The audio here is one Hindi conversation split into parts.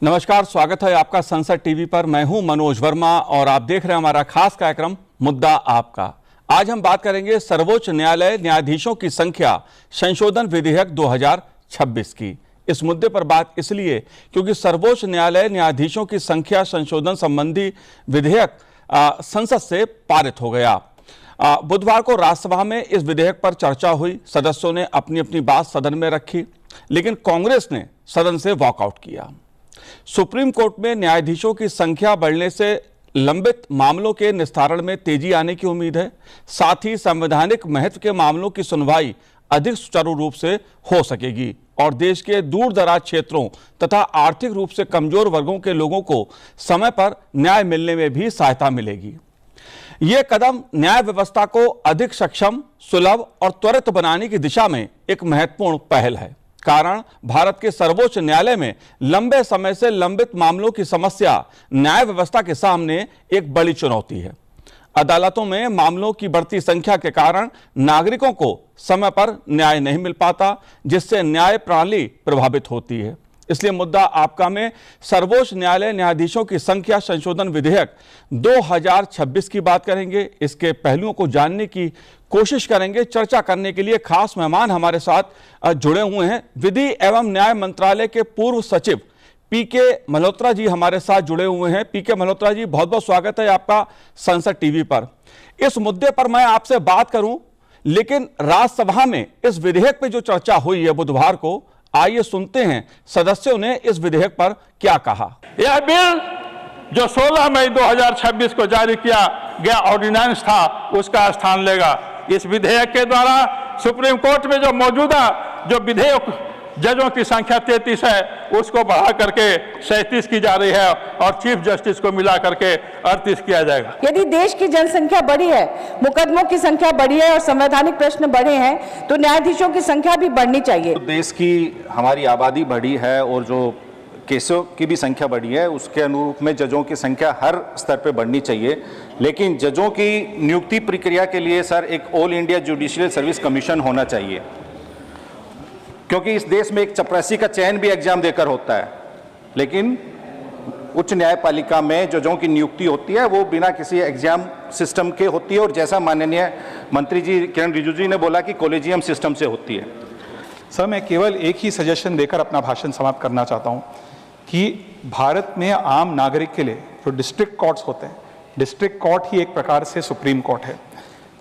नमस्कार, स्वागत है आपका संसद टीवी पर। मैं हूं मनोज वर्मा और आप देख रहे हैं हमारा खास कार्यक्रम मुद्दा आपका। आज हम बात करेंगे सर्वोच्च न्यायालय न्यायाधीशों की संख्या संशोधन विधेयक 2026 की। इस मुद्दे पर बात इसलिए क्योंकि सर्वोच्च न्यायालय न्यायाधीशों की संख्या संशोधन संबंधी विधेयक संसद से पारित हो गया। बुधवार को राज्यसभा में इस विधेयक पर चर्चा हुई। सदस्यों ने अपनी अपनी बात सदन में रखी, लेकिन कांग्रेस ने सदन से वॉकआउट किया। सुप्रीम कोर्ट में न्यायाधीशों की संख्या बढ़ने से लंबित मामलों के निस्तारण में तेजी आने की उम्मीद है। साथ ही संवैधानिक महत्व के मामलों की सुनवाई अधिक सुचारू रूप से हो सकेगी और देश के दूर दराज क्षेत्रों तथा आर्थिक रूप से कमजोर वर्गों के लोगों को समय पर न्याय मिलने में भी सहायता मिलेगी। यह कदम न्याय व्यवस्था को अधिक सक्षम, सुलभ और त्वरित बनाने की दिशा में एक महत्वपूर्ण पहल है। कारण भारत के सर्वोच्च न्यायालय में लंबे समय से लंबित मामलों की समस्या न्याय व्यवस्था के सामने एक बड़ी चुनौती है। अदालतों में मामलों की बढ़ती संख्या के कारण नागरिकों को समय पर न्याय नहीं मिल पाता, जिससे न्याय प्रणाली प्रभावित होती है। इसलिए मुद्दा आपका में सर्वोच्च न्यायालय न्यायाधीशों की संख्या संशोधन विधेयक 2026 की बात करेंगे। इसके पहलुओं को जानने की कोशिश करेंगे। चर्चा करने के लिए खास मेहमान हमारे साथ जुड़े हुए हैं। विधि एवं न्याय मंत्रालय के पूर्व सचिव पीके मल्होत्रा जी हमारे साथ जुड़े हुए हैं। पीके मल्होत्रा जी, बहुत बहुत स्वागत है आपका संसद टीवी पर। इस मुद्दे पर मैं आपसे बात करूं, लेकिन राज्यसभा में इस विधेयक पे जो चर्चा हुई है बुधवार को, आइए सुनते हैं सदस्यों ने इस विधेयक पर क्या कहा। यह बिल जो 16 मई 2026 को जारी किया गया ऑर्डिनेंस था, उसका स्थान लेगा। इस विधेयक के द्वारा सुप्रीम कोर्ट में जो मौजूदा जो विधेयक जजों की संख्या 33 है, उसको बढ़ा करके 37 की जा रही है और चीफ जस्टिस को मिला करके 38 किया जाएगा। यदि देश की जनसंख्या बढ़ी है, मुकदमों की संख्या बढ़ी है और संवैधानिक प्रश्न बढ़े हैं, तो न्यायाधीशों की संख्या भी बढ़नी चाहिए। तो देश की हमारी आबादी बढ़ी है और जो केसों की भी संख्या बढ़ी है, उसके अनुरूप में जजों की संख्या हर स्तर पे बढ़नी चाहिए। लेकिन जजों की नियुक्ति प्रक्रिया के लिए सर एक all India judicial service commission होना चाहिए, क्योंकि इस देश में एक चपरासी का चयन भी एग्जाम देकर होता है, लेकिन उच्च न्यायपालिका में जजों की नियुक्ति होती है वो बिना किसी एग्जाम सिस्टम के होती है और जैसा माननीय मंत्री जी किरण रिजिजू जी ने बोला कि कॉलेजियम सिस्टम से होती है। सर, मैं केवल एक ही सजेशन देकर अपना भाषण समाप्त करना चाहता हूं कि भारत में आम नागरिक के लिए जो डिस्ट्रिक्ट कोर्ट्स होते हैं, डिस्ट्रिक्ट कोर्ट ही एक प्रकार से सुप्रीम कोर्ट है।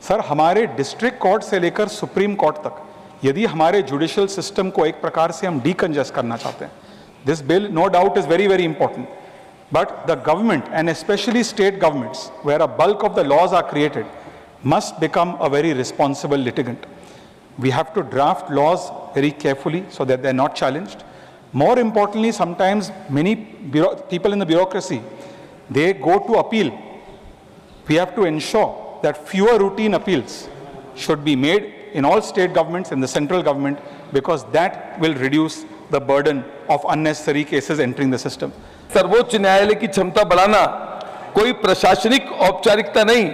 सर, हमारे डिस्ट्रिक्ट कोर्ट से लेकर सुप्रीम कोर्ट तक यदि हमारे जुडिशियल सिस्टम को एक प्रकार से हम डीकंजेस्ट करना चाहते हैं, this bill no doubt is very very important, but the government and specially state governments where a bulk of the laws are created must become a very responsible litigant. We have to draft laws very carefully so that they're not challenged. More importantly, sometimes many people in the bureaucracy, they go to appeal. We have to ensure that fewer routine appeals should be made in all state governments and the central government, because that will reduce the burden of unnecessary cases entering the system. सर्वोच्च न्यायालय की क्षमता बढ़ाना कोई प्रशासनिक औपचारिकता नहीं,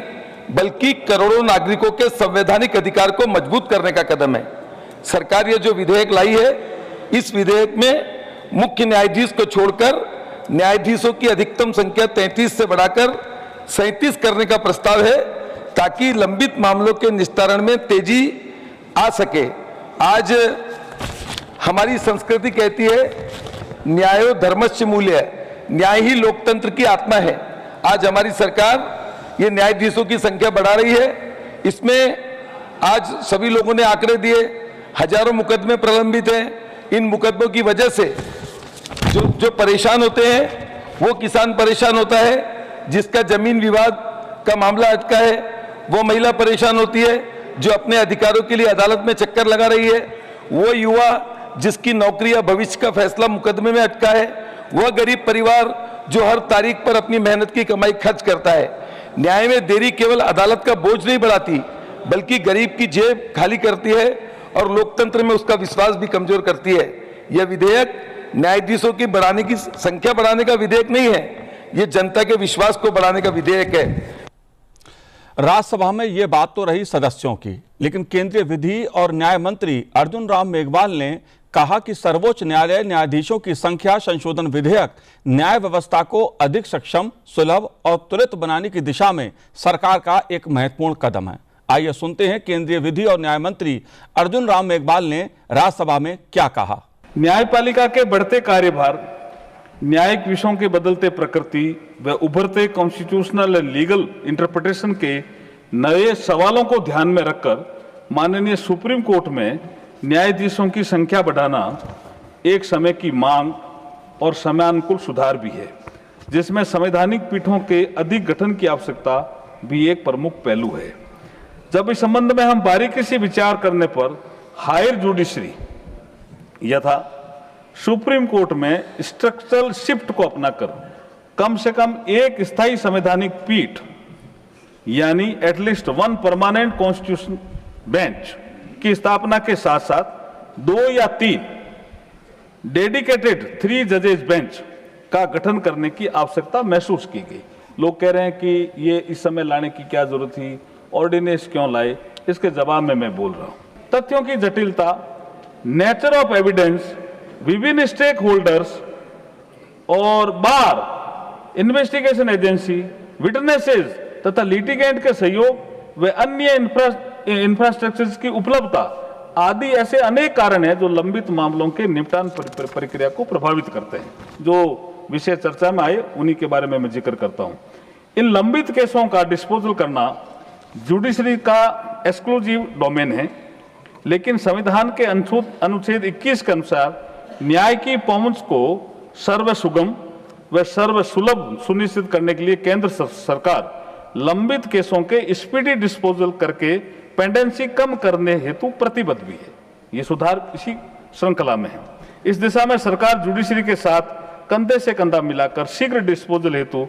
बल्कि करोड़ों नागरिकों के संवैधानिक अधिकार को मजबूत करने का कदम है। सरकार ये जो विधेयक लाई है, इस विधेयक में मुख्य न्यायाधीश को छोड़कर न्यायाधीशों की अधिकतम संख्या 33 से बढ़ाकर 37 करने का प्रस्ताव है, ताकि लंबित मामलों के निस्तारण में तेजी आ सके। आज हमारी संस्कृति कहती है न्यायो धर्मस्य मूल्य, न्याय ही लोकतंत्र की आत्मा है। आज हमारी सरकार ये न्यायाधीशों की संख्या बढ़ा रही है। इसमें आज सभी लोगों ने आंकड़े दिए, हजारों मुकदमे प्रलंबित हैं। इन मुकदमों की वजह से जो परेशान होते हैं, वो किसान परेशान होता है, जिसका जमीन विवाद का मामला अटका है, वो महिला परेशान होती है जो अपने अधिकारों के लिए अदालत में चक्कर लगा रही है, वो युवा जिसकी नौकरी या भविष्य का फैसला मुकदमे में अटका है, वह गरीब परिवार जो हर तारीख पर अपनी मेहनत की कमाई खर्च करता है। न्याय में देरी केवल अदालत का बोझ नहीं बढ़ाती, बल्कि गरीब की जेब खाली करती है और लोकतंत्र में उसका विश्वास भी कमजोर करती है। यह विधेयक न्यायाधीशों की बढ़ाने की संख्या बढ़ाने का विधेयक नहीं है, यह जनता के विश्वास को बढ़ाने का विधेयक है। राज्यसभा में यह बात तो रही सदस्यों की, लेकिन केंद्रीय विधि और न्याय मंत्री अर्जुन राम मेघवाल ने कहा कि सर्वोच्च न्यायालय न्यायाधीशों की संख्या संशोधन विधेयक न्याय व्यवस्था को अधिक सक्षम, सुलभ और त्वरित बनाने की दिशा में सरकार का एक महत्वपूर्ण कदम है। आइए सुनते हैं केंद्रीय विधि और न्याय मंत्री अर्जुन राम मेघवाल ने राज्यसभा में क्या कहा। न्यायपालिका के बढ़ते कार्यभार, न्यायिक विषयों की बदलते प्रकृति व उभरते कॉन्स्टिट्यूशनल लीगल इंटरप्रिटेशन के नए सवालों को ध्यान में रखकर माननीय सुप्रीम कोर्ट में न्यायाधीशों की संख्या बढ़ाना एक समय की मांग और समयानुकूल सुधार भी है, जिसमें संवैधानिक पीठों के अधिक गठन की आवश्यकता भी एक प्रमुख पहलू है। जब इस संबंध में हम बारीकी से विचार करने पर हायर जुडिशरी यथा सुप्रीम कोर्ट में स्ट्रक्चरल शिफ्ट को अपनाकर कम से कम एक स्थायी संवैधानिक पीठ यानी at least one permanent constitution bench की स्थापना के साथ साथ 2 या 3 डेडिकेटेड 3 जजेस बेंच का गठन करने की आवश्यकता महसूस की गई। लोग कह रहे हैं कि ये इस समय लाने की क्या जरूरत थी, ऑर्डिनेंस क्यों लाए? इसके जवाब में मैं बोल रहा हूं। तथ्यों की जटिलता, नेचर ऑफ एविडेंस, विभिन्न स्टेक होल्डर्स और बार, इन्वेस्टिगेशन एजेंसी, विटनेसेस तथा लिटिगेंट के सहयोग व अन्य इंफ्रास्ट्रक्चर की उपलब्धता आदि ऐसे अनेक कारण हैं जो लंबित मामलों के निपटान प्रक्रिया को प्रभावित करते हैं। जो विषय चर्चा में आए उन्हीं के बारे में मैं जिक्र करता हूं। इन लंबित केसों का डिस्पोजल करना जुडिशरी का एक्सक्लूसिव डोमेन है, लेकिन संविधान के अनुच्छेद 21 के अनुसार न्याय की पहुंच को सर्वसुगम व सर्वसुलभ सुनिश्चित करने के लिए केंद्र सरकार लंबित केसों के स्पीडी डिस्पोजल करके पेंडेंसी कम करने हेतु प्रतिबद्ध भी है। ये सुधार इसी श्रृंखला में है। इस दिशा में सरकार जुडिशरी के साथ कंधे से कंधा मिलाकर शीघ्र डिस्पोजल हेतु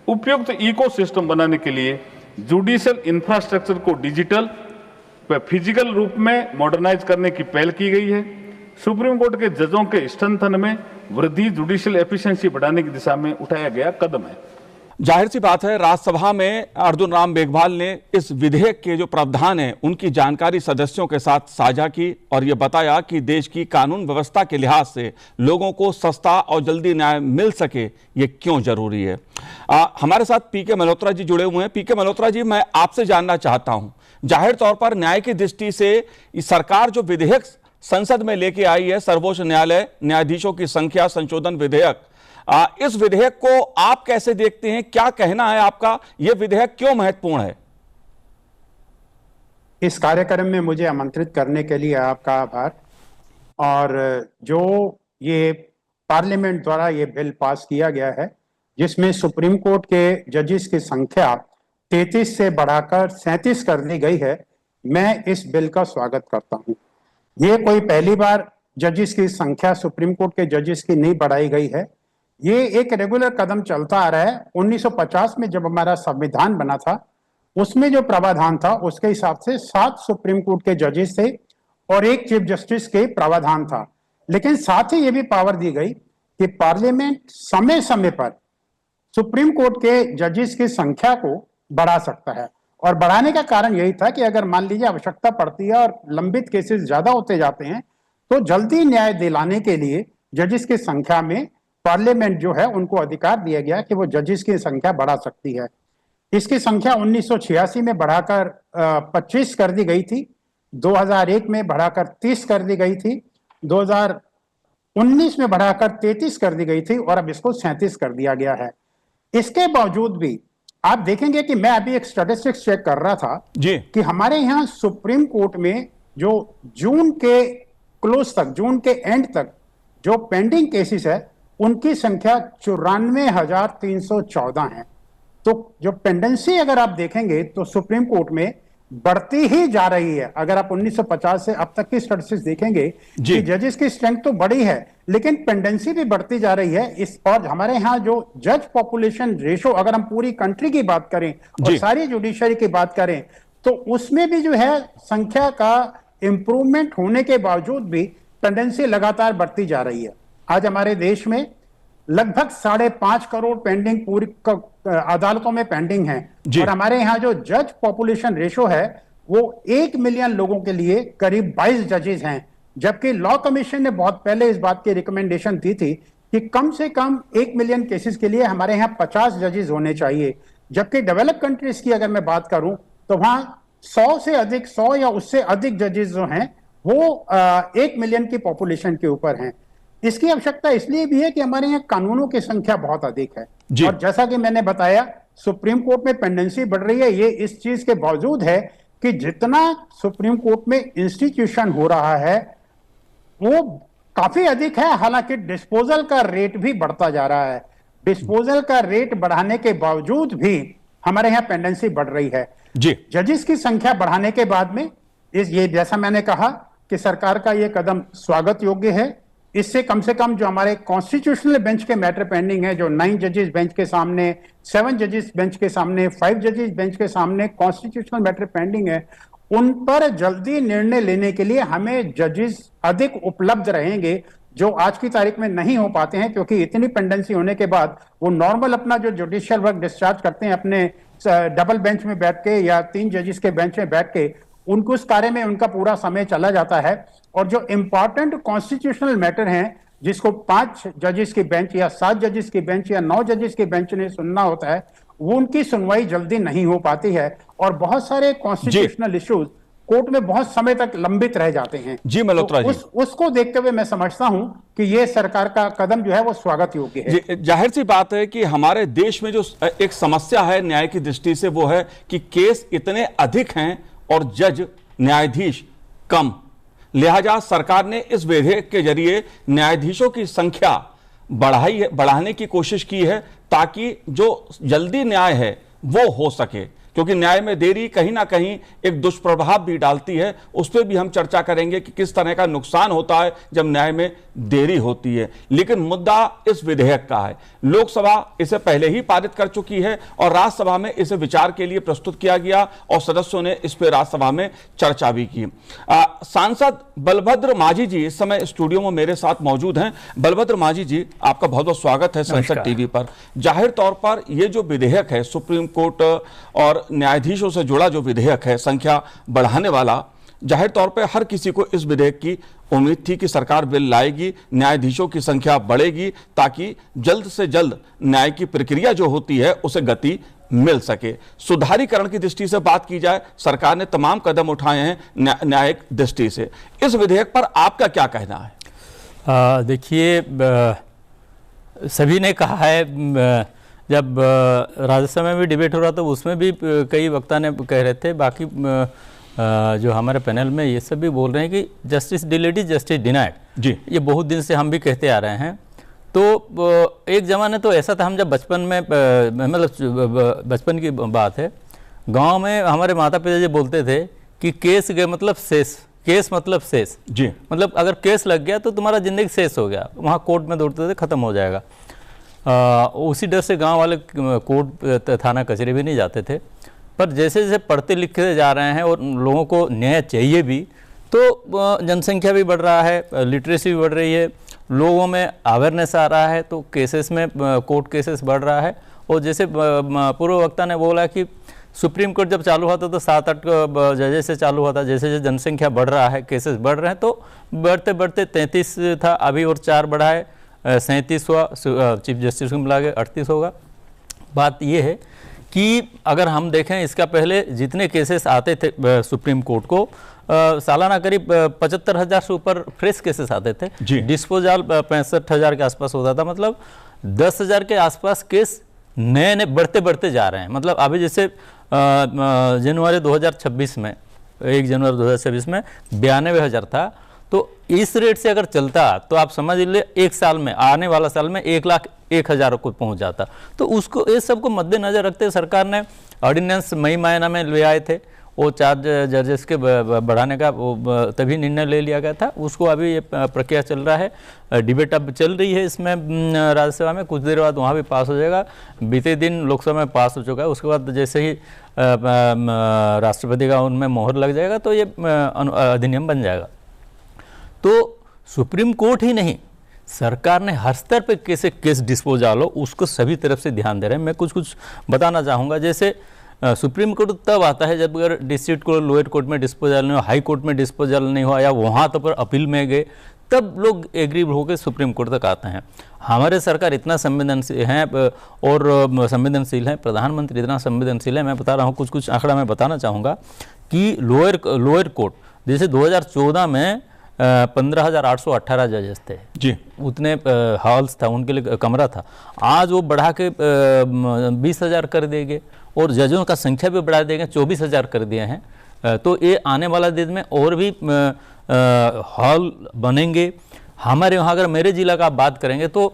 उपयुक्त इकोसिस्टम बनाने के लिए जुडिशियल इंफ्रास्ट्रक्चर को डिजिटल व फिजिकल रूप में मॉडर्नाइज करने की पहल की गई है। सुप्रीम कोर्ट के जजों के स्ट्रेंथन में वृद्धि जुडिशियल एफिशिएंसी बढ़ाने की दिशा में उठाया गया कदम है। जाहिर सी बात है, राज्यसभा में अर्जुन राम मेघवाल ने इस विधेयक के जो प्रावधान हैं उनकी जानकारी सदस्यों के साथ साझा की और ये बताया कि देश की कानून व्यवस्था के लिहाज से लोगों को सस्ता और जल्दी न्याय मिल सके ये क्यों जरूरी है। हमारे साथ पीके मल्होत्रा जी जुड़े हुए हैं। पीके मल्होत्रा जी, मैं आपसे जानना चाहता हूं, जाहिर तौर पर न्याय की दृष्टि से सरकार जो विधेयक संसद में लेके आई है, सर्वोच्च न्यायालय न्यायाधीशों की संख्या संशोधन विधेयक, इस विधेयक को आप कैसे देखते हैं? क्या कहना है आपका? यह विधेयक क्यों महत्वपूर्ण है? इस कार्यक्रम में मुझे आमंत्रित करने के लिए आपका आभार। और जो ये पार्लियामेंट द्वारा ये बिल पास किया गया है, जिसमें सुप्रीम कोर्ट के जजेस की संख्या 33 से बढ़ाकर 37 कर दी गई है, मैं इस बिल का स्वागत करता हूं। ये कोई पहली बार जजेस की संख्या सुप्रीम कोर्ट के जजेस की नहीं बढ़ाई गई है। ये एक रेगुलर कदम चलता आ रहा है। 1950 में जब हमारा संविधान बना था, उसमें जो प्रावधान था उसके हिसाब से 7 सुप्रीम कोर्ट के जजेस थे और 1 चीफ जस्टिस के प्रावधान था। लेकिन साथ ही ये भी पावर दी गई कि पार्लियामेंट समय समय पर सुप्रीम कोर्ट के जजेस की संख्या को बढ़ा सकता है। और बढ़ाने का कारण यही था कि अगर मान लीजिए आवश्यकता पड़ती है और लंबित केसेस ज्यादा होते जाते हैं, तो जल्दी न्याय दिलाने के लिए जजेस की संख्या में पार्लियामेंट जो है उनको अधिकार दिया गया कि वो जजेस की संख्या बढ़ा सकती है। इसकी संख्या 1986 में बढ़ाकर 25 कर दी गई थी, 2001 में बढ़ाकर 30 कर दी गई थी, 2019 में बढ़ाकर 33 कर दी गई थी और अब इसको 37 कर दिया गया है। इसके बावजूद भी आप देखेंगे कि मैं अभी एक स्टैटिस्टिक्स चेक कर रहा था जी कि हमारे यहाँ सुप्रीम कोर्ट में जो जून के क्लोज तक, जून के एंड तक जो पेंडिंग केसेस है उनकी संख्या 94,314 है। तो जो पेंडेंसी अगर आप देखेंगे तो सुप्रीम कोर्ट में बढ़ती ही जा रही है। अगर आप 1950 से अब तक की स्टैटिस्टिक्स देखेंगे कि जजेस की स्ट्रेंथ तो बढ़ी है लेकिन पेंडेंसी भी बढ़ती जा रही है। इस और हमारे यहाँ जो जज पॉपुलेशन रेशो, अगर हम पूरी कंट्री की बात करें और सारी जुडिशरी की बात करें, तो उसमें भी जो है संख्या का इंप्रूवमेंट होने के बावजूद भी पेंडेंसी लगातार बढ़ती जा रही है। आज हमारे देश में लगभग 5.5 करोड़ पेंडिंग पूरी अदालतों में पेंडिंग है और हमारे यहाँ जो जज पॉपुलेशन रेशो है वो 1 मिलियन लोगों के लिए करीब 22 जजेस हैं। जबकि लॉ कमीशन ने बहुत पहले इस बात की रिकमेंडेशन दी थी कि कम से कम 1 मिलियन केसेस के लिए हमारे यहाँ 50 जजेस होने चाहिए। जबकि डेवलप कंट्रीज की अगर मैं बात करूं तो वहां 100 से अधिक, 100 या उससे अधिक जजेस जो हैं वो 1 मिलियन की पॉपुलेशन के ऊपर हैं। इसकी आवश्यकता इसलिए भी है कि हमारे यहाँ कानूनों की संख्या बहुत अधिक है और जैसा कि मैंने बताया सुप्रीम कोर्ट में पेंडेंसी बढ़ रही है। ये इस चीज के बावजूद है कि जितना सुप्रीम कोर्ट में इंस्टीट्यूशन हो रहा है वो काफी अधिक है, हालांकि डिस्पोजल का रेट भी बढ़ता जा रहा है। डिस्पोजल का रेट बढ़ाने के बावजूद भी हमारे यहाँ पेंडेंसी बढ़ रही है जी। जजेस की संख्या बढ़ाने के बाद में ये जैसा मैंने कहा कि सरकार का ये कदम स्वागत योग्य है। इससे कम से कम जो हमारे कॉन्स्टिट्यूशनल बेंच के मैटर पेंडिंग है, जो 9 जजेस बेंच के सामने, 7 जजेस बेंच के सामने, 5 जजेस बेंच के सामने कॉन्स्टिट्यूशनल मैटर पेंडिंग है, उन पर जल्दी निर्णय लेने के लिए हमें जजेस अधिक उपलब्ध रहेंगे जो आज की तारीख में नहीं हो पाते हैं, क्योंकि इतनी पेंडेंसी होने के बाद वो नॉर्मल अपना जो जुडिशियल वर्क डिस्चार्ज करते हैं अपने डबल बेंच में बैठ के या 3 जजेस के बेंच में बैठ के, उनको उस कार्य में उनका पूरा समय चला जाता है। और जो इंपॉर्टेंट कॉन्स्टिट्यूशनल मैटर हैं जिसको 5 जजेस की बेंच या 7 जजेस की बेंच या 9 जजेस की बेंच ने सुनना होता है, वो उनकी सुनवाई जल्दी नहीं हो पाती है और बहुत सारे कॉन्स्टिट्यूशनल इश्यूज कोर्ट में बहुत समय तक लंबित रह जाते हैं। जी मल्होत्रा जी, उसको देखते हुए मैं समझता हूं कि ये सरकार का कदम जो है वो स्वागत योग्य है। जाहिर सी बात है कि हमारे देश में जो एक समस्या है न्याय की दृष्टि से वो है कि केस इतने अधिक हैं और जज न्यायाधीश कम। लिहाजा सरकार ने इस विधेयक के जरिए न्यायाधीशों की संख्या बढ़ाने की कोशिश की है ताकि जो जल्दी न्याय है वो हो सके, क्योंकि न्याय में देरी कहीं ना कहीं एक दुष्प्रभाव भी डालती है। उस पर भी हम चर्चा करेंगे कि किस तरह का नुकसान होता है जब न्याय में देरी होती है। लेकिन मुद्दा इस विधेयक का है। लोकसभा इसे पहले ही पारित कर चुकी है और राज्यसभा में इसे विचार के लिए प्रस्तुत किया गया और सदस्यों ने इस पर राज्यसभा में चर्चा भी की। सांसद बलभद्र माझी जी इस समय स्टूडियो में मेरे साथ मौजूद हैं। बलभद्र माझी जी, आपका बहुत बहुत स्वागत है संसद टीवी पर। जाहिर तौर पर यह जो विधेयक है, सुप्रीम कोर्ट और न्यायाधीशों से जुड़ा जो विधेयक है, संख्या बढ़ाने वाला, जाहिर तौर पे हर किसी को इस विधेयक की उम्मीद थी कि सरकार बिल लाएगी, न्यायाधीशों की संख्या बढ़ेगी ताकि जल्द से जल्द न्याय की प्रक्रिया जो होती है उसे गति मिल सके। सुधारीकरण की दृष्टि से बात की जाए, सरकार ने तमाम कदम उठाए हैं न्यायिक दृष्टि से। इस विधेयक पर आपका क्या कहना है? देखिए, सभी ने कहा है, जब राज्यसभा में भी डिबेट हो रहा था उसमें भी कई वक्ता ने कह रहे थे, बाकी जो हमारे पैनल में ये सब भी बोल रहे हैं कि justice delayed is justice denied जी। ये बहुत दिन से हम भी कहते आ रहे हैं। तो एक ज़माने तो ऐसा था, हम जब बचपन में, मतलब बचपन की बात है, गांव में हमारे माता पिता जी बोलते थे कि केस गए मतलब शेष, केस मतलब शेष जी। मतलब अगर केस लग गया तो तुम्हारा जिंदगी शेष हो गया, वहाँ कोर्ट में दौड़ते थे, ख़त्म हो जाएगा। उसी डर से गांव वाले कोर्ट थाना कचहरी भी नहीं जाते थे। पर जैसे जैसे पढ़ते लिखते जा रहे हैं और लोगों को न्याय चाहिए भी, तो जनसंख्या भी बढ़ रहा है, लिटरेसी भी बढ़ रही है, लोगों में अवेयरनेस आ रहा है, तो केसेस में कोर्ट केसेस बढ़ रहा है। और जैसे पूर्व वक्ता ने बोला कि सुप्रीम कोर्ट जब चालू हुआ था तो 7-8 जजेस से चालू हुआ था, जैसे जैसे जनसंख्या बढ़ रहा है, केसेस बढ़ रहे हैं, तो बढ़ते बढ़ते 33 था, अभी और 4 बढ़ा है, 37 हुआ, चीफ जस्टिस को मिला के 38 होगा। बात ये है कि अगर हम देखें, इसका पहले जितने केसेस आते थे सुप्रीम कोर्ट को, सालाना करीब 75,000 से ऊपर फ्रेश केसेस आते थे। डिस्पोजल 65,000 के आसपास होता था, मतलब 10,000 के आसपास केस नए नए बढ़ते बढ़ते जा रहे हैं। मतलब अभी जैसे जनवरी 2026 में, 1 जनवरी 2026 में 92,000 था, तो इस रेट से अगर चलता तो आप समझ ले एक साल में, आने वाला साल में 1,01,000 को पहुंच जाता। तो उसको, इस सब को मद्देनजर रखते सरकार ने ऑर्डिनेंस मई महीना में ले आए थे, वो 4 जजेस के बढ़ाने का वो तभी निर्णय ले लिया गया था। उसको अभी ये प्रक्रिया चल रहा है, डिबेट अब चल रही है इसमें राज्यसभा में, कुछ देर बाद वहाँ भी पास हो जाएगा। बीते दिन लोकसभा में पास हो चुका है, उसके बाद जैसे ही राष्ट्रपति का उनमें मोहर लग जाएगा तो ये अधिनियम बन जाएगा। तो सुप्रीम कोर्ट ही नहीं, सरकार ने हर स्तर पे कैसे केस डिस्पोजल हो उसको सभी तरफ से ध्यान दे रहे हैं। मैं कुछ बताना चाहूँगा। जैसे सुप्रीम कोर्ट तब आता है जब अगर डिस्ट्रिक्ट कोर्ट, लोअर कोर्ट में डिस्पोजल नहीं हो, हाई कोर्ट में डिस्पोजल नहीं हो, या वहाँ तो पर अपील में गए, तब लोग एग्री होकर सुप्रीम कोर्ट तक आते हैं। हमारे सरकार इतना संवेदनशील हैं और संवेदनशील है, प्रधानमंत्री इतना संवेदनशील है। मैं बता रहा हूँ कुछ आंकड़ा मैं बताना चाहूँगा कि लोअर कोर्ट जैसे 2014 में 15,818 जजेस थे जी, उतने हॉल्स था, उनके लिए कमरा था। आज वो बढ़ा के 20,000 कर देंगे और जजों का संख्या भी बढ़ा देंगे, 24,000 कर दिए हैं। तो ये आने वाला दिन में और भी हॉल बनेंगे। हमारे वहाँ अगर मेरे जिला का आप बात करेंगे तो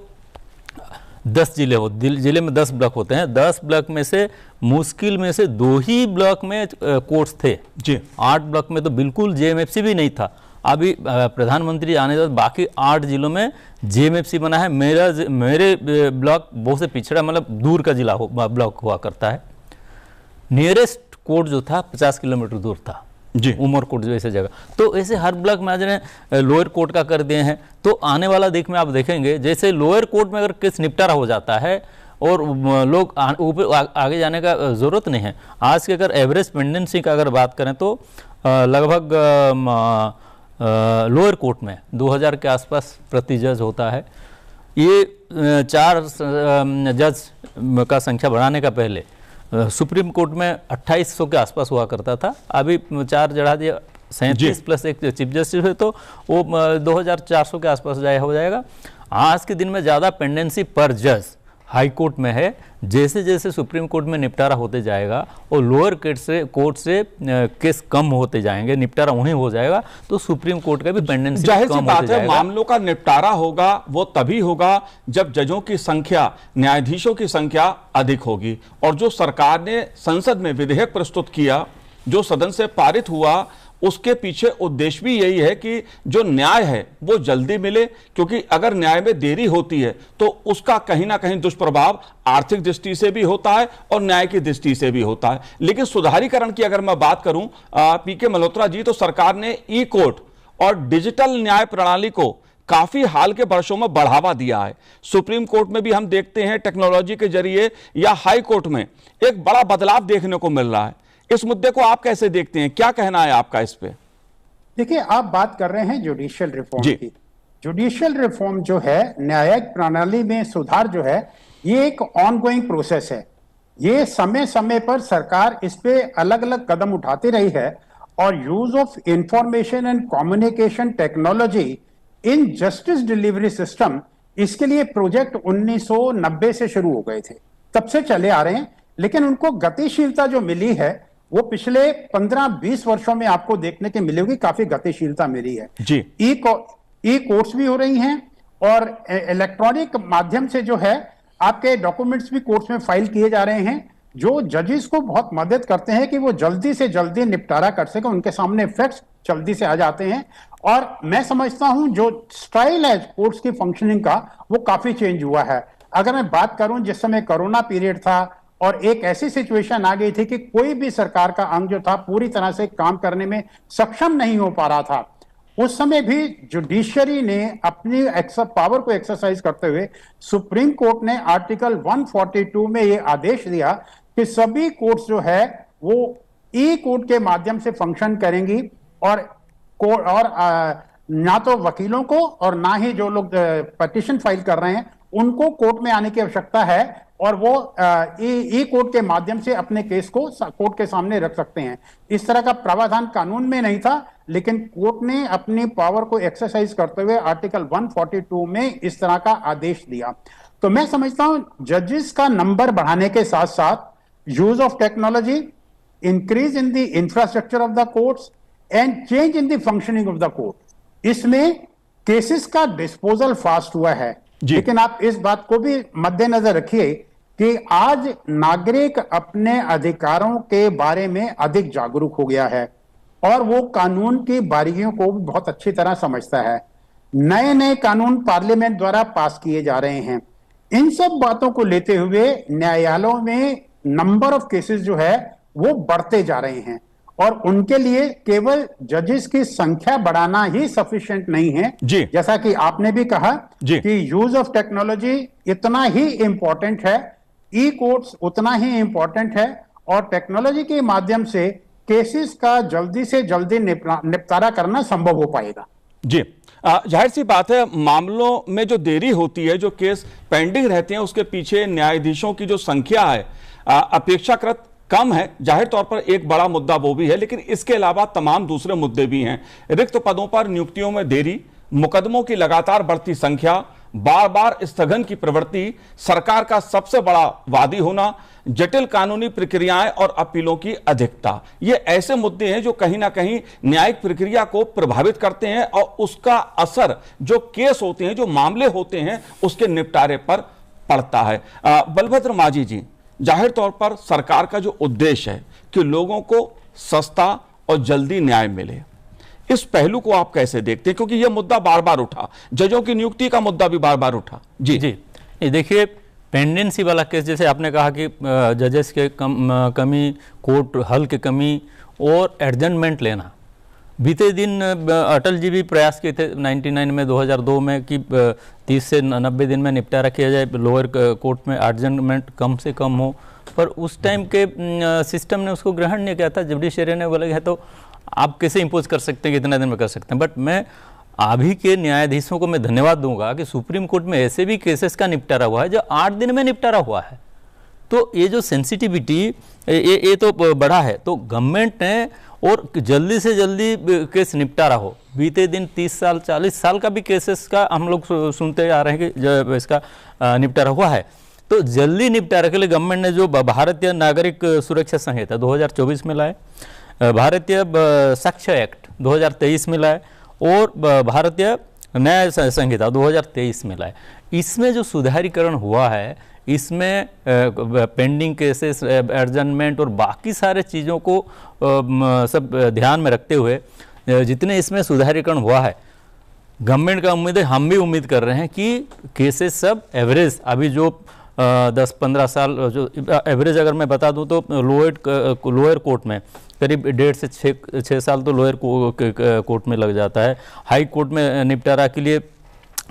10 जिले में 10 ब्लॉक होते हैं। 10 ब्लॉक में से मुश्किल में से 2 ही ब्लॉक में कोर्ट्स थे जी। 8 ब्लॉक में तो बिल्कुल जेएमएफसी भी नहीं था। अभी प्रधानमंत्री आने के बाद बाकी 8 जिलों में जेएमएफसी बना है। मेरे ब्लॉक बहुत से पिछड़ा, मतलब दूर का जिला ब्लॉक हुआ करता है। नियरेस्ट कोर्ट जो था 50 किलोमीटर दूर था जी, उमरकोट जैसे जगह। तो ऐसे हर ब्लॉक में आज ने लोअर कोर्ट का कर दिए हैं। तो आने वाला देख में आप देखेंगे जैसे लोअर कोर्ट में अगर केस निपटारा हो जाता है और लोग ऊपर आगे जाने का ज़रूरत नहीं है। आज के अगर एवरेज पेंडेंसी का अगर बात करें तो लगभग लोअर कोर्ट में 2000 के आसपास प्रति जज होता है। ये 4 जज का संख्या बढ़ाने का पहले सुप्रीम कोर्ट में 2800 के आसपास हुआ करता था। अभी 4 बढ़ा दिया, 37 प्लस एक चीफ जस्टिस है, तो वो 2400 के आसपास हो जाएगा। आज के दिन में ज़्यादा पेंडेंसी पर जज हाई कोर्ट में है। जैसे जैसे सुप्रीम कोर्ट में निपटारा होते जाएगा और लोअर कोर्ट से केस कम होते जाएंगे, निपटारा वहीं हो जाएगा, तो सुप्रीम कोर्ट का भी पेंडेंसी जाहिर सी कम बात होते है। जाएगा। मामलों का निपटारा होगा वो तभी होगा जब जजों की संख्या, न्यायाधीशों की संख्या अधिक होगी। और जो सरकार ने संसद में विधेयक प्रस्तुत किया, जो सदन से पारित हुआ, उसके पीछे उद्देश्य भी यही है कि जो न्याय है वो जल्दी मिले, क्योंकि अगर न्याय में देरी होती है तो उसका कहीं ना कहीं दुष्प्रभाव आर्थिक दृष्टि से भी होता है और न्याय की दृष्टि से भी होता है। लेकिन सुधारीकरण की अगर मैं बात करूं पीके मल्होत्रा जी, तो सरकार ने ई कोर्ट और डिजिटल न्याय प्रणाली को काफी हाल के वर्षों में बढ़ावा दिया है। सुप्रीम कोर्ट में भी हम देखते हैं टेक्नोलॉजी के जरिए, या हाई कोर्ट में एक बड़ा बदलाव देखने को मिल रहा है। इस मुद्दे को आप कैसे देखते हैं, क्या कहना है आपका इस पे? देखिए, आप बात कर रहे हैं जुडिशियल रिफॉर्म की। जुडिशियल रिफॉर्म जो है, न्यायिक प्रणाली में सुधार जो है, ये एक ऑनगोइंग प्रोसेस है। ये समय समय पर सरकार इस पे अलग अलग कदम उठाती रही है और use of information and communication technology in justice delivery system, इसके लिए प्रोजेक्ट 1990 से शुरू हो गए थे, तब से चले आ रहे हैं। लेकिन उनको गतिशीलता जो मिली है वो पिछले 15-20 वर्षों में आपको देखने के मिलेगी, काफी गतिशीलता मिली है जी। ई कोर्ट्स भी हो रही हैं और इलेक्ट्रॉनिक माध्यम से जो है आपके डॉक्यूमेंट्स भी कोर्ट्स में फाइल किए जा रहे हैं, जो जजेस को बहुत मदद करते हैं कि वो जल्दी से जल्दी निपटारा कर सके, उनके सामने फैक्ट्स जल्दी से आ जाते हैं। और मैं समझता हूं जो स्टाइल है कोर्ट्स की फंक्शनिंग का, वो काफी चेंज हुआ है। अगर मैं बात करूं, जिस समय कोरोना पीरियड था और एक ऐसी सिचुएशन आ गई थी कि कोई भी सरकार का अंग जो था पूरी तरह से काम करने में सक्षम नहीं हो पा रहा था, उस समय भी जुडिशरी ने अपनी पावर को एक्सरसाइज करते हुए सुप्रीम कोर्ट ने आर्टिकल 142 में यह आदेश दिया कि सभी कोर्ट्स जो है वो ई कोर्ट के माध्यम से फंक्शन करेंगी और ना तो वकीलों को और ना ही जो लोग पिटीशन फाइल कर रहे हैं उनको कोर्ट में आने की आवश्यकता है, और वो ई कोर्ट के माध्यम से अपने केस को कोर्ट के सामने रख सकते हैं। इस तरह का प्रावधान कानून में नहीं था, लेकिन कोर्ट ने अपनी पावर को एक्सरसाइज करते हुए आर्टिकल 142 में इस तरह का आदेश दिया। तो मैं समझता हूं जजेस का नंबर बढ़ाने के साथ साथ use of technology, increase in the infrastructure of the courts and change in the functioning of the court, इसमें केसेस का डिस्पोजल फास्ट हुआ है। लेकिन आप इस बात को भी मद्देनजर रखिए कि आज नागरिक अपने अधिकारों के बारे में अधिक जागरूक हो गया है और वो कानून की बारीकियों को भी बहुत अच्छी तरह समझता है। नए नए कानून पार्लियामेंट द्वारा पास किए जा रहे हैं। इन सब बातों को लेते हुए न्यायालयों में नंबर ऑफ केसेस जो है वो बढ़ते जा रहे हैं और उनके लिए केवल जजेस की संख्या बढ़ाना ही सफिशिएंट नहीं है। जैसा कि आपने भी कहा कि यूज ऑफ टेक्नोलॉजी इतना ही इंपॉर्टेंट है, ई कोर्ट्स उतना ही इंपॉर्टेंट है और टेक्नोलॉजी के माध्यम से केसेस का जल्दी से जल्दी निपटारा करना संभव हो पाएगा। जी, जाहिर सी बात है, मामलों में जो देरी होती है, जो केस पेंडिंग रहते हैं, उसके पीछे न्यायाधीशों की जो संख्या है अपेक्षाकृत कम है। जाहिर तौर पर एक बड़ा मुद्दा वो भी है, लेकिन इसके अलावा तमाम दूसरे मुद्दे भी हैं। रिक्त पदों पर नियुक्तियों में देरी, मुकदमों की लगातार बढ़ती संख्या, बार बार स्थगन की प्रवृत्ति, सरकार का सबसे बड़ा वादी होना, जटिल कानूनी प्रक्रियाएं और अपीलों की अधिकता, ये ऐसे मुद्दे हैं जो कहीं ना कहीं न्यायिक प्रक्रिया को प्रभावित करते हैं और उसका असर जो केस होते हैं, जो मामले होते हैं, उसके निपटारे पर पड़ता है। बलभद्र माझी जी, जाहिर तौर पर सरकार का जो उद्देश्य है कि लोगों को सस्ता और जल्दी न्याय मिले, इस पहलू को आप कैसे देखते हैं? क्योंकि यह मुद्दा बार बार उठा, जजों की नियुक्ति का मुद्दा भी बार बार उठा। जी जी, ये देखिए, पेंडेंसी वाला केस, जैसे आपने कहा कि जजेस के कमी, कोर्ट हल की कमी और एडजमेंट लेना। बीते दिन अटल जी भी प्रयास किए थे 99 में, 2002 में कि 30 से 90 दिन में निपटारा किया जाए, लोअर कोर्ट में एडजमेंट कम से कम हो, पर उस टाइम के सिस्टम ने उसको ग्रहण नहीं किया था। जुडिशरी ने बोला है तो आप कैसे इम्पोज कर सकते हैं कि इतना दिन में कर सकते हैं। बट मैं अभी के न्यायाधीशों को मैं धन्यवाद दूंगा कि सुप्रीम कोर्ट में ऐसे भी केसेस का निपटारा हुआ है जो 8 दिन में निपटारा हुआ है। तो ये जो सेंसिटिविटी ये तो बढ़ा है, तो गवर्नमेंट ने और जल्दी से जल्दी केस निपटारा हो। बीते दिन 30 साल 40 साल का भी केसेस का हम लोग सुनते आ रहे हैं कि जब इसका निपटारा हुआ है, तो जल्दी निपटारे के लिए गवर्नमेंट ने जो भारतीय नागरिक सुरक्षा संहिता 2024 में लाए, भारतीय साक्ष्य एक्ट 2023 में लाए और भारतीय न्याय संहिता 2023 में लाए। इसमें जो सुधारीकरण हुआ है, इसमें पेंडिंग केसेस, एडजमेंट और बाकी सारे चीज़ों को सब ध्यान में रखते हुए जितने इसमें सुधारीकरण हुआ है, गवर्नमेंट का उम्मीद है, हम भी उम्मीद कर रहे हैं कि केसेस सब एवरेज अभी जो 10-15 साल जो एवरेज अगर मैं बता दूं तो लोअर कोर्ट में करीब 1.5 से 6 साल तो लोअर कोर्ट में लग जाता है। हाई कोर्ट में निपटारा के लिए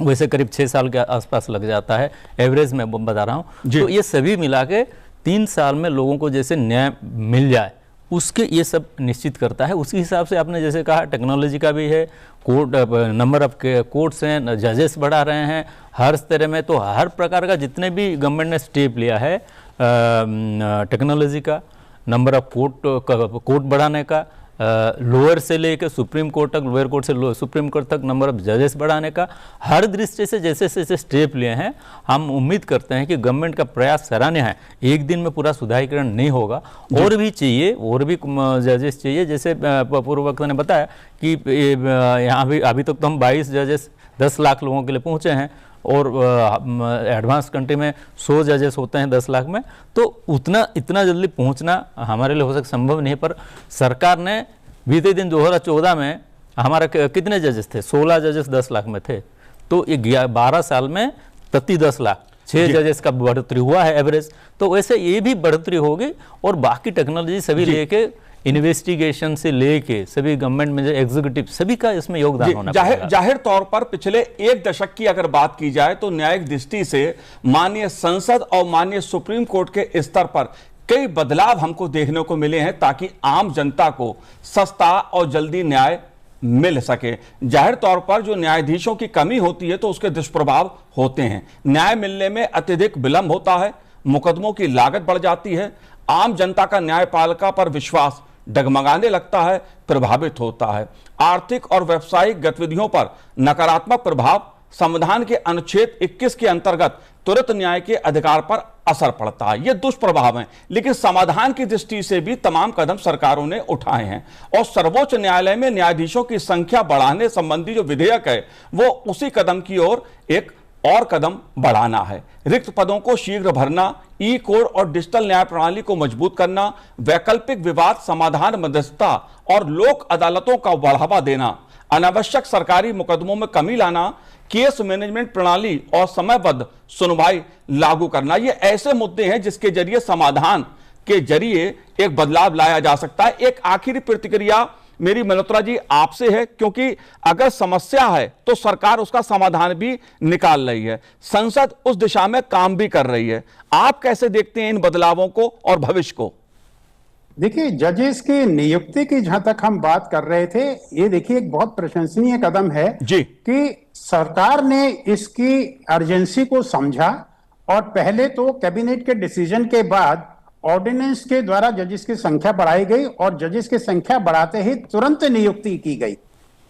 वैसे करीब 6 साल के आसपास लग जाता है, एवरेज में बता रहा हूँ। तो ये सभी मिला के 3 साल में लोगों को जैसे न्याय मिल जाए, उसके ये सब निश्चित करता है। उसी हिसाब से आपने जैसे कहा टेक्नोलॉजी का भी है, कोर्ट नंबर ऑफ कोर्ट्स हैं, जजेस बढ़ा रहे हैं हर तरह में। तो हर प्रकार का जितने भी गवर्नमेंट ने स्टेप लिया है टेक्नोलॉजी का, नंबर ऑफ कोर्ट बढ़ाने का, लोअर से लेकर सुप्रीम कोर्ट तक, लोअर कोर्ट से सुप्रीम कोर्ट तक नंबर ऑफ जजेस बढ़ाने का, हर दृष्टि से जैसे जैसे स्टेप लिए हैं, हम उम्मीद करते हैं कि गवर्नमेंट का प्रयास सराहनीय है। एक दिन में पूरा सुधारीकरण नहीं होगा, और भी चाहिए, और भी जजेस चाहिए। जैसे पूर्व वक्त ने बताया कि यहाँ भी अभी तक तो हम 22 जजेस 10 लाख लोगों के लिए पहुँचे हैं, और एडवांस कंट्री में 100 जजेस होते हैं 10 लाख में। तो इतना जल्दी पहुंचना हमारे लिए हो सकता संभव नहीं है। पर सरकार ने बीते दिन 2014 में हमारा कितने जजेस थे? 16 जजेस 10 लाख में थे। तो ये 12 साल में प्रति 10 लाख 6 जजेस का बढ़ोतरी हुआ है एवरेज। तो वैसे ये भी बढ़ोतरी होगी, और बाकी टेक्नोलॉजी सभी लेके, इन्वेस्टिगेशन से लेके सभी गवर्नमेंट में जो एग्जीक्यूटिव, सभी का इसमें योगदान होना चाहिए। जाहिर तौर पर पिछले 1 दशक की अगर बात की जाए तो न्यायिक दृष्टि से माननीय संसद और माननीय सुप्रीम कोर्ट के स्तर पर कई बदलाव हमको देखने को मिले हैं, ताकि आम जनता को सस्ता और जल्दी न्याय मिल सके। जाहिर तौर पर जो न्यायाधीशों की कमी होती है तो उसके दुष्प्रभाव होते हैं। न्याय मिलने में अत्यधिक विलंब होता है, मुकदमों की लागत बढ़ जाती है, आम जनता का न्यायपालिका पर विश्वास डगमगाने लगता है, प्रभावित होता है। आर्थिक और व्यावसायिक गतिविधियों पर नकारात्मक प्रभाव, संविधान के अनुच्छेद 21 के अंतर्गत त्वरित न्याय के अधिकार पर असर पड़ता है। ये दुष्प्रभाव हैं, लेकिन समाधान की दृष्टि से भी तमाम कदम सरकारों ने उठाए हैं। और सर्वोच्च न्यायालय में न्यायाधीशों की संख्या बढ़ाने संबंधी जो विधेयक है, वो उसी कदम की ओर एक और कदम बढ़ाना है। रिक्त पदों को शीघ्र भरना, ई कोड और डिजिटल न्याय प्रणाली को मजबूत करना, वैकल्पिक विवाद समाधान मध्यस्थता और लोक अदालतों का बढ़ावा देना, अनावश्यक सरकारी मुकदमों में कमी लाना, केस मैनेजमेंट प्रणाली और समयबद्ध सुनवाई लागू करना, ये ऐसे मुद्दे हैं जिसके जरिए समाधान के जरिए एक बदलाव लाया जा सकता है। एक आखिरी प्रतिक्रिया मेरी मल्होत्रा जी आपसे है, क्योंकि अगर समस्या है तो सरकार उसका समाधान भी निकाल रही है, संसद उस दिशा में काम भी कर रही है। आप कैसे देखते हैं इन बदलावों को और भविष्य को? देखिए, जजेस की नियुक्ति की जहां तक हम बात कर रहे थे, ये देखिए एक बहुत प्रशंसनीय कदम है जी कि सरकार ने इसकी अर्जेंसी को समझा और पहले तो कैबिनेट के डिसीजन के बाद ऑर्डिनेंस के द्वारा जजेस की संख्या बढ़ाई गई और जजेस की संख्या बढ़ाते ही तुरंत नियुक्ति की गई।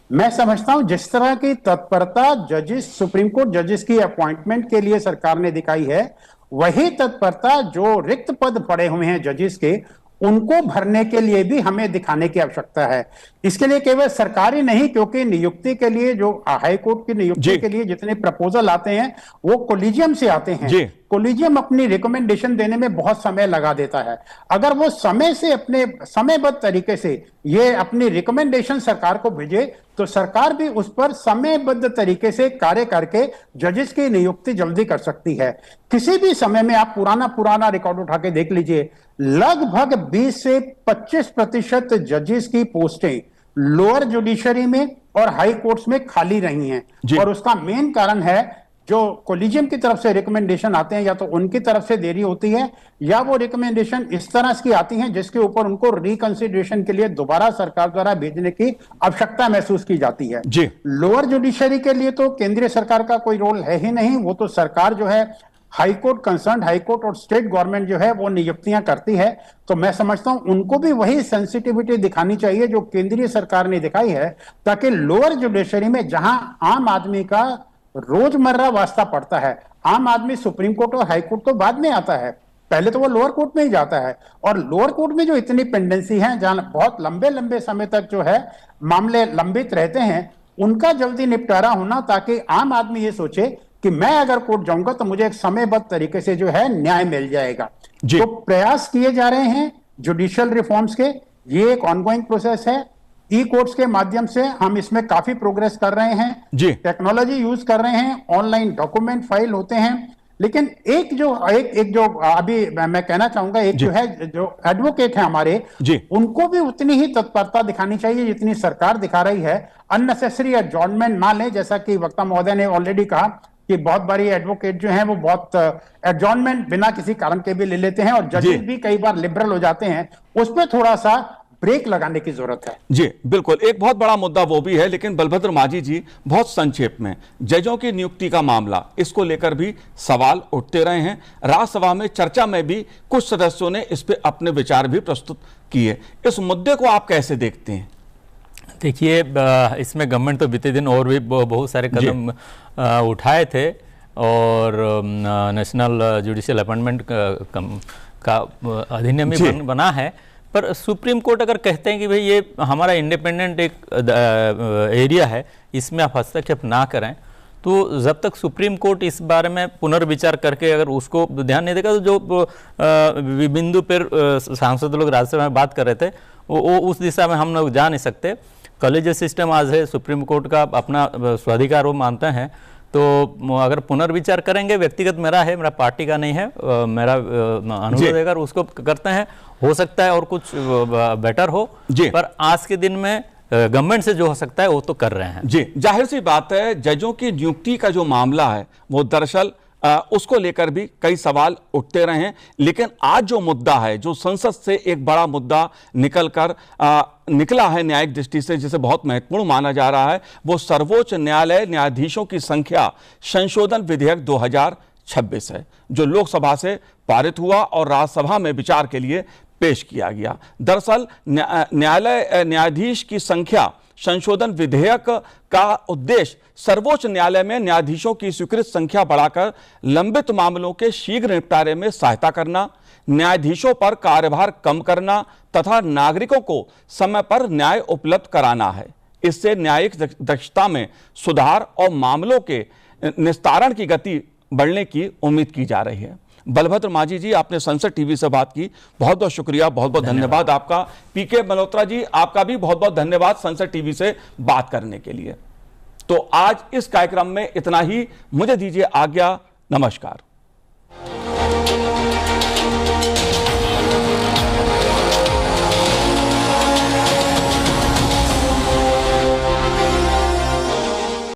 मैं समझता हूं जिस तरह की तत्परता जजेस, सुप्रीम कोर्ट जजेस की अपॉइंटमेंट के लिए सरकार ने दिखाई है, वही तत्परता जो रिक्त पद पड़े हुए हैं जजेस के, उनको भरने के लिए भी हमें दिखाने की आवश्यकता है। इसके लिए केवल सरकारी नहीं, क्योंकि नियुक्ति के लिए जो हाई कोर्ट की नियुक्ति के लिए जितने प्रपोजल आते हैं वो कोलिजियम से आते हैं। कोलिजियम अपनी रिकमेंडेशन देने में बहुत समय लगा देता है। अगर वो समय से अपने समयबद्ध तरीके से ये अपनी रिकमेंडेशन सरकार को भेजे तो सरकार भी उस पर समयबद्ध तरीके से कार्य करके जजेस की नियुक्ति जल्दी कर सकती है। किसी भी समय में आप पुराना रिकॉर्ड उठा के देख लीजिए, लगभग 20 से 25% जजेस की पोस्टें लोअर जुडिशरी में और हाई कोर्ट्स में खाली रही हैं और उसका मेन कारण है जो कोलिजियम की तरफ से रिकमेंडेशन आते हैं, या तो उनकी तरफ से देरी होती है या वो रिकमेंडेशन इस तरह की आती हैं जिसके ऊपर उनको रिकंसिडरेशन के लिए दोबारा सरकार द्वारा भेजने की आवश्यकता महसूस की जाती है। लोअर जुडिशरी के लिए तो केंद्रीय सरकार का कोई रोल है ही नहीं, वो तो सरकार जो है high court, concern high court और स्टेट गवर्नमेंट जो है वो नियुक्तियां करती है। तो मैं समझता हूं उनको भी वही सेंसिटिविटी दिखानी चाहिए जो केंद्रीय सरकार ने दिखाई है, ताकि लोअर जुडिशरी में जहां आम आदमी का रोजमर्रा वास्ता पड़ता है, आम आदमी सुप्रीम कोर्ट और हाई कोर्ट तो बाद में आता है, पहले तो वो लोअर कोर्ट में ही जाता है, और लोअर कोर्ट में जो इतनी पेंडेंसी है, जहां बहुत लंबे लंबे समय तक जो है मामले लंबित रहते हैं, उनका जल्दी निपटारा होना, ताकि आम आदमी ये सोचे कि मैं अगर कोर्ट जाऊंगा तो मुझे एक समयबद्ध तरीके से जो है न्याय मिल जाएगा। तो प्रयास किए जा रहे हैं जुडिशियल रिफॉर्म्स के, ये एक ऑनगोइंग प्रोसेस है। ई कोर्ट्स के माध्यम से हम इसमें काफी प्रोग्रेस कर रहे हैं, टेक्नोलॉजी यूज कर रहे हैं, ऑनलाइन डॉक्यूमेंट फाइल होते हैं। लेकिन एक जो अभी मैं कहना चाहूंगा, एक जो है जो एडवोकेट है हमारे, उनको भी उतनी ही तत्परता दिखानी चाहिए जितनी सरकार दिखा रही है। अननेसेसरी एडजॉर्नमेंट ना लें, जैसा कि वक्ता महोदय ने ऑलरेडी कहा कि बहुत बारी एडवोकेट जो हैं वो बहुत एडजॉर्नमेंट बिना किसी कारण के भी ले लेते हैं और जजेस भी कई बार लिबरल हो जाते हैं। उस पर थोड़ा सा ब्रेक लगाने की जरूरत है। जी बिल्कुल, एक बहुत बड़ा मुद्दा वो भी है। लेकिन बलभद्र माझी जी, बहुत संक्षेप में, जजों की नियुक्ति का मामला, इसको लेकर भी सवाल उठते रहे हैं। राज्यसभा में चर्चा में भी कुछ सदस्यों ने इस पे अपने विचार भी प्रस्तुत किए। इस मुद्दे को आप कैसे देखते हैं? देखिए, इसमें गवर्नमेंट तो बीते दिन और भी बहुत सारे कदम उठाए थे और नेशनल जुडिशियल अपॉइंटमेंट का अधिनियम भी बना है। पर सुप्रीम कोर्ट अगर कहते हैं कि भाई ये हमारा इंडिपेंडेंट एक एरिया है, इसमें आप हस्तक्षेप ना करें, तो जब तक सुप्रीम कोर्ट इस बारे में पुनर्विचार करके अगर उसको ध्यान नहीं देगा, तो जो बिंदु पर सांसद लोग राज्यसभा में बात कर रहे थे वो उस दिशा में हम लोग जा नहीं सकते। कॉलेजियल सिस्टम आज है, सुप्रीम कोर्ट का अपना स्वाधिकार वो मानते हैं, तो अगर पुनर्विचार करेंगे, व्यक्तिगत मेरा है, मेरा पार्टी का नहीं है, मेरा अनुरोध है, उसको करते हैं, हो सकता है और कुछ बेटर हो, पर आज के दिन में गवर्नमेंट से जो हो सकता है वो तो कर रहे हैं। जी, जाहिर सी बात है, जजों की नियुक्ति का जो मामला है वो दरअसल उसको लेकर भी कई सवाल उठते रहे हैं। लेकिन आज जो मुद्दा है, जो संसद से एक बड़ा मुद्दा निकला है न्यायिक दृष्टि से, जिसे बहुत महत्वपूर्ण माना जा रहा है, वो सर्वोच्च न्यायालय न्यायाधीशों की संख्या संशोधन विधेयक 2026 है, जो लोकसभा से पारित हुआ और राज्यसभा में विचार के लिए पेश किया गया। दरअसल न्यायाधीश की संख्या संशोधन विधेयक का उद्देश्य सर्वोच्च न्यायालय में न्यायाधीशों की स्वीकृत संख्या बढ़ाकर लंबित मामलों के शीघ्र निपटारे में सहायता करना, न्यायाधीशों पर कार्यभार कम करना तथा नागरिकों को समय पर न्याय उपलब्ध कराना है। इससे न्यायिक दक्षता में सुधार और मामलों के निस्तारण की गति बढ़ने की उम्मीद की जा रही है। बलभद्र माझी जी, आपने संसद टीवी से बात की, बहुत बहुत शुक्रिया, बहुत बहुत धन्यवाद आपका। पीके मल्होत्रा जी, आपका भी बहुत बहुत धन्यवाद संसद टीवी से बात करने के लिए। तो आज इस कार्यक्रम में इतना ही, मुझे दीजिए आज्ञा, नमस्कार।